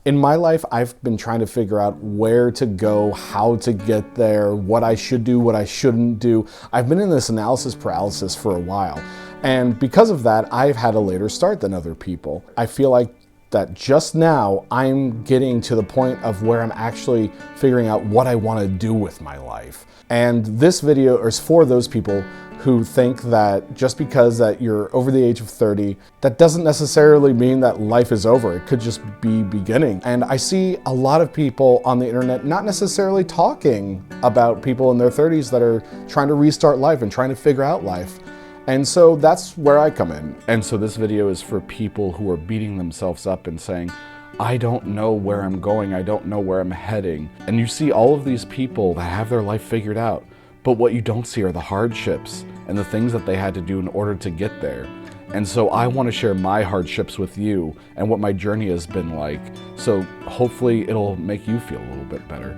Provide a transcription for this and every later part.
In my life, I've been trying to figure out where to go, how to get there, what I should do, what I shouldn't do. I've been in this analysis paralysis for a while. And because of that, I've had a later start than other people. I feel like that just now I'm getting to the point of where I'm actually figuring out what I want to do with my life. And this video is for those people who think that just because that you're over the age of 30, that doesn't necessarily mean that life is over. It could just be beginning. And I see a lot of people on the internet not necessarily talking about people in their 30s that are trying to restart life and trying to figure out life. And so that's where I come in. And so this video is for people who are beating themselves up and saying, I don't know where I'm going, I don't know where I'm heading. And you see all of these people that have their life figured out, but what you don't see are the hardships and the things that they had to do in order to get there. And so I want to share my hardships with you and what my journey has been like. So hopefully it'll make you feel a little bit better.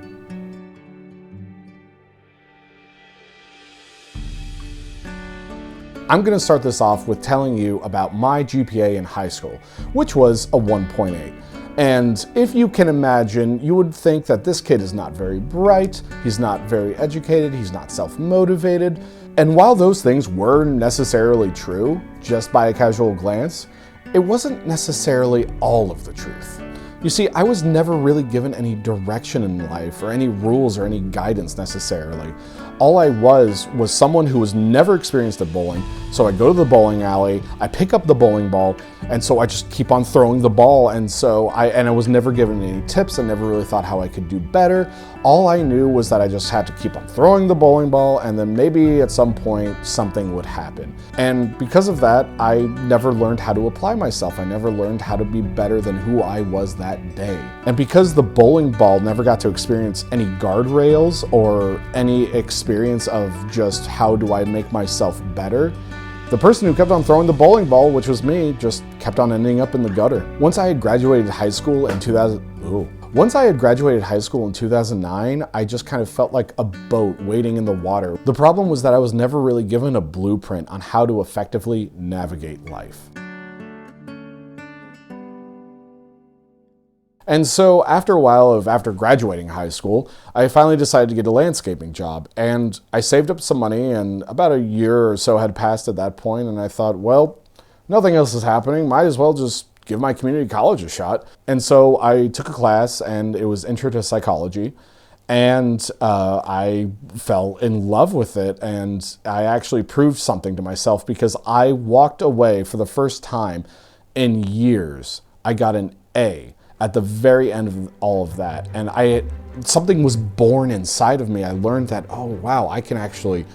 I'm going to start this off with telling you about my GPA in high school, which was a 1.8. And if you can imagine, you would think that this kid is not very bright, he's not very educated, he's not self-motivated. And while those things were necessarily true, just by a casual glance, it wasn't necessarily all of the truth. You see, I was never really given any direction in life or any rules or any guidance necessarily. All I was someone who was never experienced at bowling. So I go to the bowling alley, I pick up the bowling ball, and so I just keep on throwing the ball. And I was never given any tips. I never really thought how I could do better. All I knew was that I just had to keep on throwing the bowling ball, and then maybe at some point something would happen. And because of that, I never learned how to apply myself. I never learned how to be better than who I was that day. And because the bowling ball never got to experience any guardrails or any experience of just how do I make myself better, the person who kept on throwing the bowling ball, which was me, just kept on ending up in the gutter. Once I had graduated high school in 2009, I just kind of felt like a boat waiting in the water. The problem was that I was never really given a blueprint on how to effectively navigate life. And so after a while after graduating high school, I finally decided to get a landscaping job, and I saved up some money, and about a year or so had passed at that point, and I thought, well, nothing else is happening, might as well just give my community college a shot. And so I took a class, and it was Intro to Psychology, and I fell in love with it, and I actually proved something to myself because I walked away for the first time in years. I got an A at the very end of all of that. And something was born inside of me. I learned that, oh wow, I can actually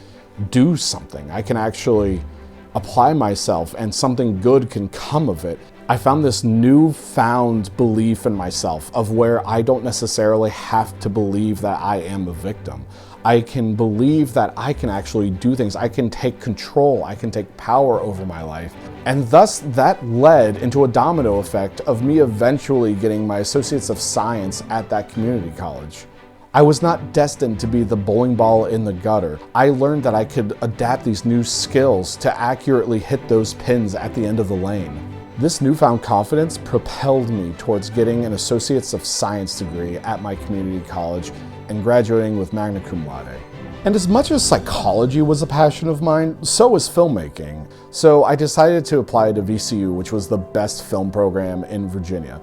do something. I can actually apply myself and something good can come of it. I found this newfound belief in myself of where I don't necessarily have to believe that I am a victim. I can believe that I can actually do things. I can take control. I can take power over my life. And thus that led into a domino effect of me eventually getting my Associates of Science at that community college. I was not destined to be the bowling ball in the gutter. I learned that I could adapt these new skills to accurately hit those pins at the end of the lane. This newfound confidence propelled me towards getting an Associates of Science degree at my community college and graduating with magna cum laude. And as much as psychology was a passion of mine, so was filmmaking. So I decided to apply to VCU, which was the best film program in Virginia.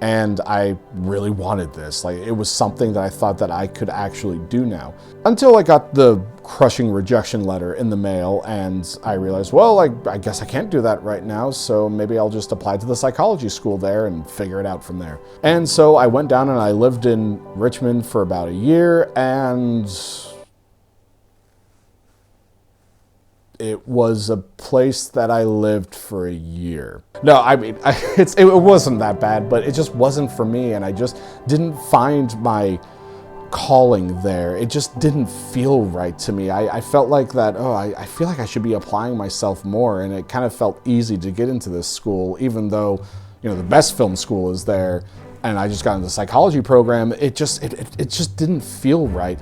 And I really wanted this. It was something that I thought that I could actually do now. Until I got the crushing rejection letter in the mail, and I realized, well, I guess I can't do that right now, so maybe I'll just apply to the psychology school there and figure it out from there. And so I went down and I lived in Richmond for about a year, and it was a place that I lived for a year. No, I mean, it wasn't that bad, but it just wasn't for me, and I just didn't find my calling there. It just didn't feel right to me. I felt like that, I feel like I should be applying myself more, and it kind of felt easy to get into this school, even though, the best film school is there, and I just got into the psychology program. It just didn't feel right.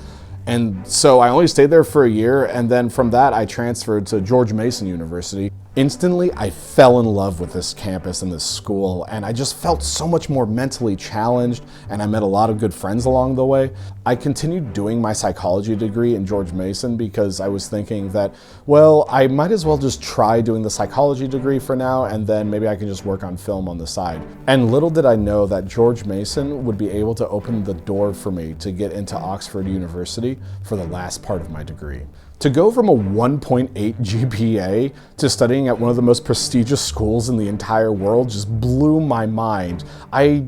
And so I only stayed there for a year, and then from that I transferred to George Mason University. Instantly, I fell in love with this campus and this school, and I just felt so much more mentally challenged, and I met a lot of good friends along the way. I continued doing my psychology degree in George Mason because I was thinking that, well, I might as well just try doing the psychology degree for now, and then maybe I can just work on film on the side. And little did I know that George Mason would be able to open the door for me to get into Oxford University for the last part of my degree. To go from a 1.8 GPA to studying at one of the most prestigious schools in the entire world just blew my mind. I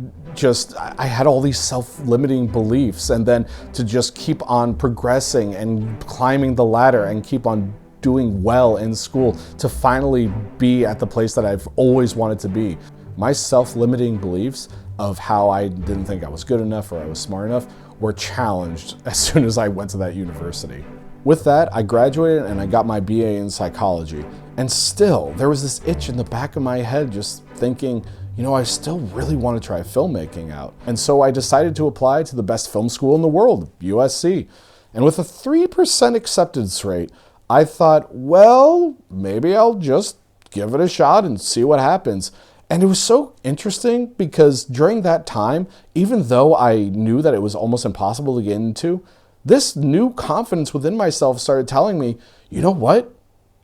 had all these self-limiting beliefs, and then to just keep on progressing and climbing the ladder and keep on doing well in school to finally be at the place that I've always wanted to be. My self-limiting beliefs of how I didn't think I was good enough or I was smart enough were challenged as soon as I went to that university. With that, I graduated and I got my BA in psychology. And still, there was this itch in the back of my head just thinking, I still really want to try filmmaking out. And so I decided to apply to the best film school in the world, USC. And with a 3% acceptance rate, I thought, well, maybe I'll just give it a shot and see what happens. And it was so interesting because during that time, even though I knew that it was almost impossible to get into, this new confidence within myself started telling me, you know what?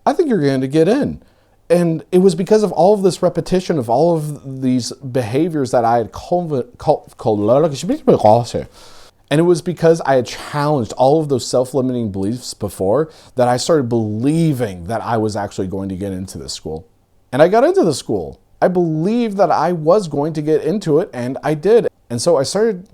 I think you're going to get in. And it was because of all of this repetition of all of these behaviors that I had and it was because I had challenged all of those self-limiting beliefs before that I started believing that I was actually going to get into this school. And I got into the school. I believed that I was going to get into it, and I did. And so I started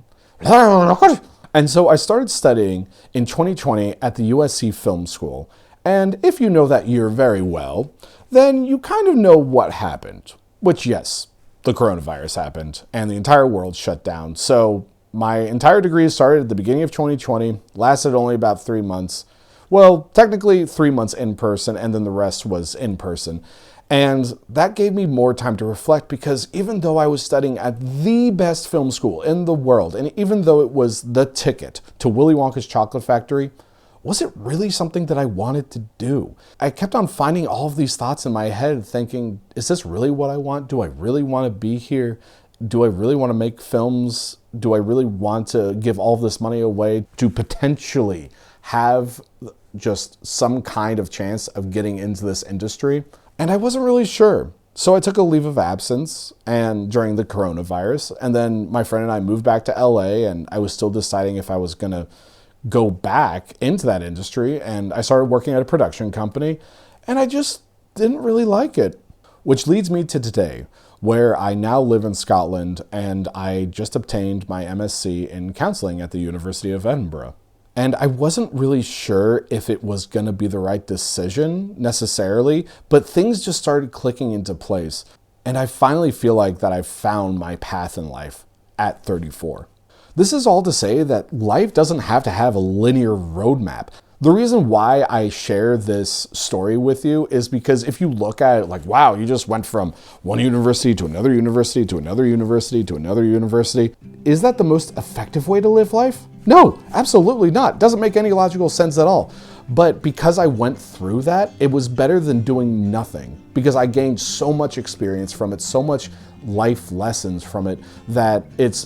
studying in 2020 at the USC Film School. And if you know that year very well, then you kind of know what happened. Which, yes, the coronavirus happened and the entire world shut down. So my entire degree started at the beginning of 2020, lasted only about 3 months. Well, technically 3 months in person, and then the rest was in person. And that gave me more time to reflect because even though I was studying at the best film school in the world, and even though it was the ticket to Willy Wonka's Chocolate Factory, was it really something that I wanted to do? I kept on finding all of these thoughts in my head thinking, is this really what I want? Do I really want to be here? Do I really want to make films? Do I really want to give all of this money away to potentially have just some kind of chance of getting into this industry? And I wasn't really sure. So I took a leave of absence and during the coronavirus. And then my friend and I moved back to LA, and I was still deciding if I was going to go back into that industry. And I started working at a production company, and I just didn't really like it. Which leads me to today, where I now live in Scotland, and I just obtained my MSc in counseling at the University of Edinburgh. And I wasn't really sure if it was going to be the right decision necessarily, but things just started clicking into place. And I finally feel like that I've found my path in life at 34. This is all to say that life doesn't have to have a linear roadmap. The reason why I share this story with you is because if you look at it like, wow, you just went from one university to another university to another university to another university, is that the most effective way to live life? No, absolutely not. Doesn't make any logical sense at all. But because I went through that, it was better than doing nothing because I gained so much experience from it, so much life lessons from it that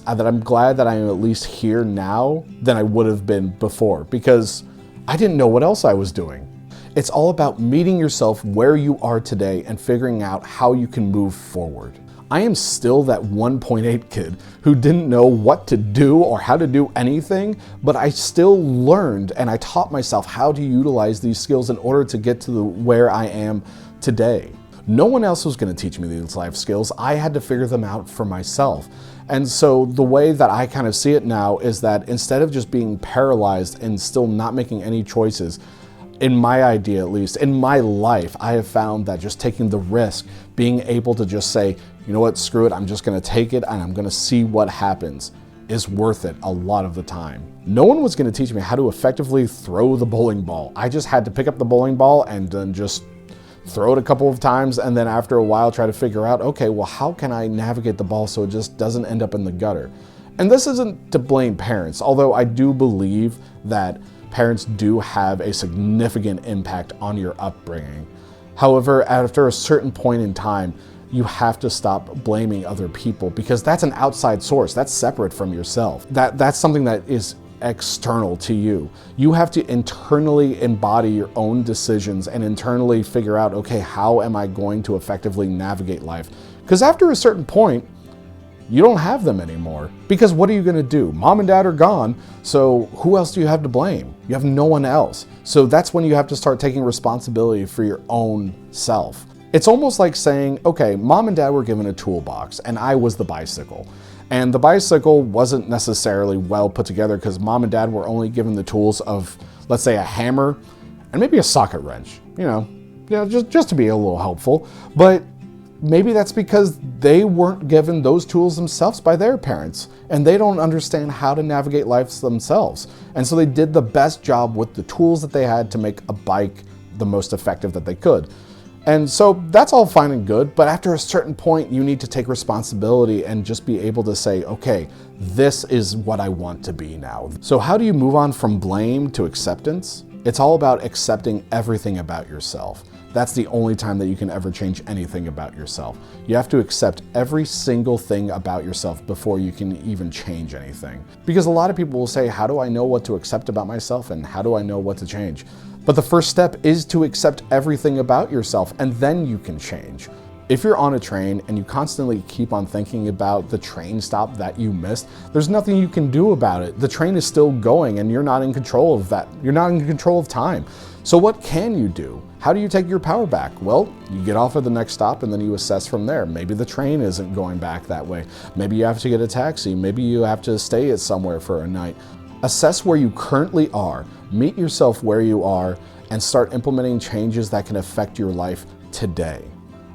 I'm glad that I am at least here now than I would have been before because I didn't know what else I was doing. It's all about meeting yourself where you are today and figuring out how you can move forward. I am still that 1.8 kid who didn't know what to do or how to do anything, but I still learned and I taught myself how to utilize these skills in order to get to where I am today. No one else was going to teach me these life skills. I had to figure them out for myself. And so the way that I kind of see it now is that instead of just being paralyzed and still not making any choices, in my idea at least, in my life, I have found that just taking the risk, being able to just say, you know what, screw it, I'm just going to take it and I'm going to see what happens, is worth it a lot of the time. No one was going to teach me how to effectively throw the bowling ball. I just had to pick up the bowling ball and then just throw it a couple of times, and then after a while try to figure out, okay, well, how can I navigate the ball so it just doesn't end up in the gutter? And this isn't to blame parents, although I do believe that parents do have a significant impact on your upbringing. However, after a certain point in time, you have to stop blaming other people because that's an outside source. That's separate from yourself. That's something that is external to you. You have to internally embody your own decisions and internally figure out, okay, how am I going to effectively navigate life? Because after a certain point, you don't have them anymore. Because what are you going to do? Mom and dad are gone, so who else do you have to blame? You have no one else. So that's when you have to start taking responsibility for your own self. It's almost like saying, okay, mom and dad were given a toolbox and I was the bicycle. And the bicycle wasn't necessarily well put together because mom and dad were only given the tools of, let's say, a hammer and maybe a socket wrench, just to be a little helpful. But maybe that's because they weren't given those tools themselves by their parents and they don't understand how to navigate life themselves. And so they did the best job with the tools that they had to make a bike the most effective that they could. And so that's all fine and good, but after a certain point, you need to take responsibility and just be able to say, okay, this is what I want to be now. So how do you move on from blame to acceptance? It's all about accepting everything about yourself. That's the only time that you can ever change anything about yourself. You have to accept every single thing about yourself before you can even change anything. Because a lot of people will say, how do I know what to accept about myself and how do I know what to change? But the first step is to accept everything about yourself and then you can change. If you're on a train and you constantly keep on thinking about the train stop that you missed, there's nothing you can do about it. The train is still going and you're not in control of that. You're not in control of time. So what can you do? How do you take your power back? Well, you get off at the next stop and then you assess from there. Maybe the train isn't going back that way. Maybe you have to get a taxi. Maybe you have to stay at somewhere for a night. Assess where you currently are, meet yourself where you are, and start implementing changes that can affect your life today.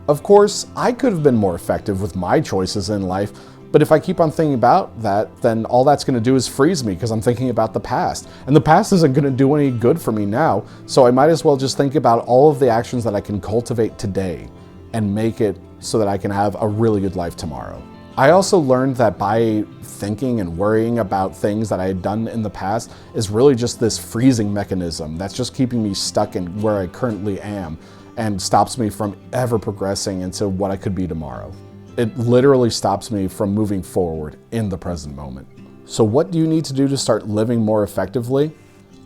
Of course, I could have been more effective with my choices in life, but if I keep on thinking about that, then all that's going to do is freeze me because I'm thinking about the past. And the past isn't going to do any good for me now, so I might as well just think about all of the actions that I can cultivate today and make it so that I can have a really good life tomorrow. I also learned that by thinking and worrying about things that I had done in the past is really just this freezing mechanism that's just keeping me stuck in where I currently am and stops me from ever progressing into what I could be tomorrow. It literally stops me from moving forward in the present moment. So what do you need to do to start living more effectively?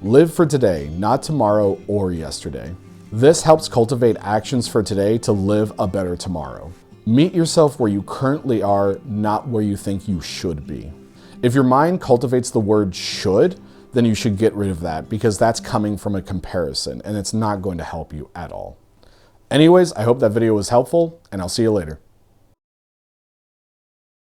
Live for today, not tomorrow or yesterday. This helps cultivate actions for today to live a better tomorrow. Meet yourself where you currently are, not where you think you should be. If your mind cultivates the word should, then you should get rid of that because that's coming from a comparison and it's not going to help you at all. Anyways, I hope that video was helpful and I'll see you later.